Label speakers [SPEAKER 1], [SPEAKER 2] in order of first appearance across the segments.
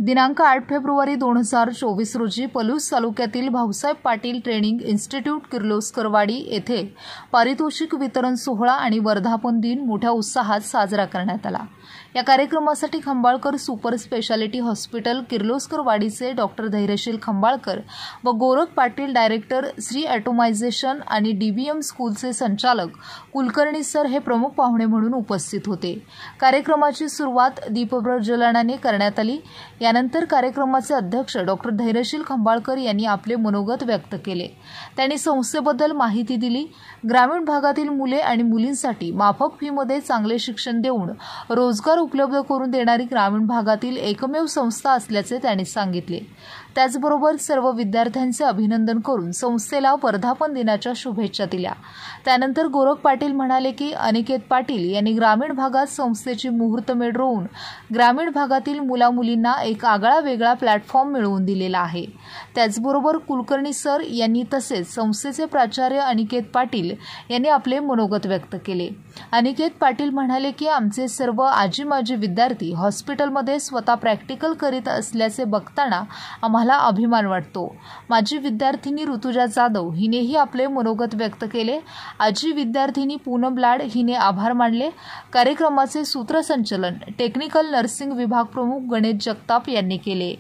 [SPEAKER 1] दिनांक 8 फेब्रुवारी 2024 रोजी पलूस तालुक्यातील भाऊसाहेब पाटील ट्रेनिंग इन्स्टिट्यूट किर्लोस्करवाडी येथे पारितोषिक वितरण सोहळा आणि वर्धापन दिन मोठ्या उत्साहात साजरा करण्यात आला। या कार्यक्रमासाठी खंबाळकर सुपर स्पेशालिटी हॉस्पिटल किर्लोस्करवाडीचे डॉक्टर धैर्यशील खंबाळकर व गोरख पाटील डायरेक्टर श्री ऑटोमायझेशन आणि डीबीएम स्कूलचे संचालक कुलकर्णी सर हे प्रमुख पाहुणे म्हणून उपस्थित होते। कार्यक्रमाची सुरुवात दीपप्रज्वलनाने करण्यात आली। यानंतर कार्यक्रमाचे अध्यक्ष डॉक्टर धैर्यशील खंबाळकर यांनी आपले मनोगत व्यक्त केले। त्यांनी संस्थेबद्दल माहिती दिली। ग्रामीण भागातील मुले आणि मुलींसाठी माफक फीमध्ये चांगले शिक्षण देऊन रोजगार उपलब्ध करून देणारी ग्रामीण भागातील एकमेव संस्था असल्याचे त्यांनी सांगितले। त्याचबरोबर सर्व विद्यार्थ्यांचे अभिनंदन करून संस्थेला वर्धापन दिनाच्या शुभेच्छा दिल्या। त्यानंतर गोरख पाटील म्हणाले की अनिकेत पाटील यांनी ग्रामीण भागात संस्थेची मुहूर्तमेढ रोवून ग्रामीण भागातील मुलामुलींना एक आगळा वेगळा प्लॅटफॉर्म मिळवून दिलेला आहे। त्याचबरोबर कुलकर्णी सर यांनी तसेच संस्थेचे प्राचार्य अनिकेत पाटील यांनी आपले मनोगत व्यक्त केले। अनिकेत पाटील म्हणाले की आमचे सर्व आजी-माजी विद्यार्थी हॉस्पिटलमध्ये स्वतः प्रॅक्टिकल करीत असल्याचे बघताना आम्हाला अभिमान वाटतो। माझी विद्यार्थिनी ऋतुजा जाधव हिनेही आपले मनोगत व्यक्त केले। आजी विद्यार्थिनी पूनम लाड हिने आभार मानले। कार्यक्रमाचे सूत्रसंचालन टेक्निकल नर्सिंग विभाग प्रमुख गणेश जगताप यांनी केले।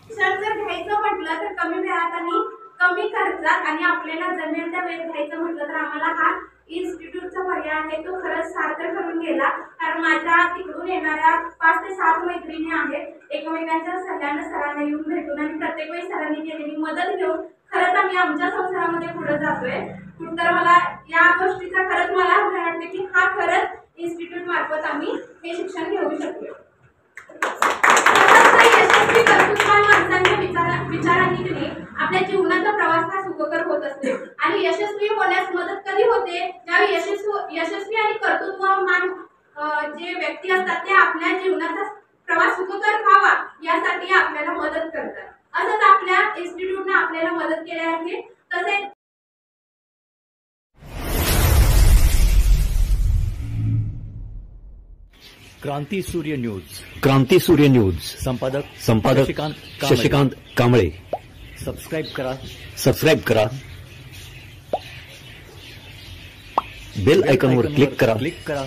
[SPEAKER 2] सर जर घ्यायचं म्हटलं तर कमी वेळात आणि कमी खर्चात आणि आपल्याला जमेल त्या वेळेत घ्यायचं म्हटलं तर आम्हाला हा इन्स्टिट्यूटचा पर्याय आहे तो खरंच सार्थक ठरून गेला। कारण माझ्या तिकडून येणाऱ्या 5 ते 7 मैत्रिणी आहेत, एकमेकांच्या सगळ्यांना सरांना येऊन भेटून आणि प्रत्येक वेळी सरांनी केलेली मदत घेऊन खरंच आम्ही आमच्या संसारामध्ये पुढे जातोय। तर मला या गोष्टीचा खरंच मला वाटतं की हा खरंच इन्स्टिट्यूट मार्फत आम्ही हे शिक्षण घेऊ शकतो। यशस्वी कर्तृत्ववान माणसांच्या विचारांनी आपल्या जीवनाचा प्रवास हा सुखकर होत असतो आणि यशस्वी होण्यास मदत कधी होते ज्यावेळी यशस्वी आणि कर्तृत्ववान जे व्यक्ती असतात ते आपल्या जीवनाचा प्रवास सुखकर व्हावा यासाठी आपल्याला मदत करतात। असंच आपल्या इन्स्टिट्यूटने आपल्याला मदत केली आहे। तसेच
[SPEAKER 3] क्रांती सूर्य न्यूज संपादक शशिकांत कांबळे। सबस्क्राइब करा बेल आयकॉनवर क्लिक करा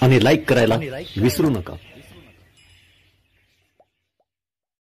[SPEAKER 3] आणि लाईक करायला विसरू नका।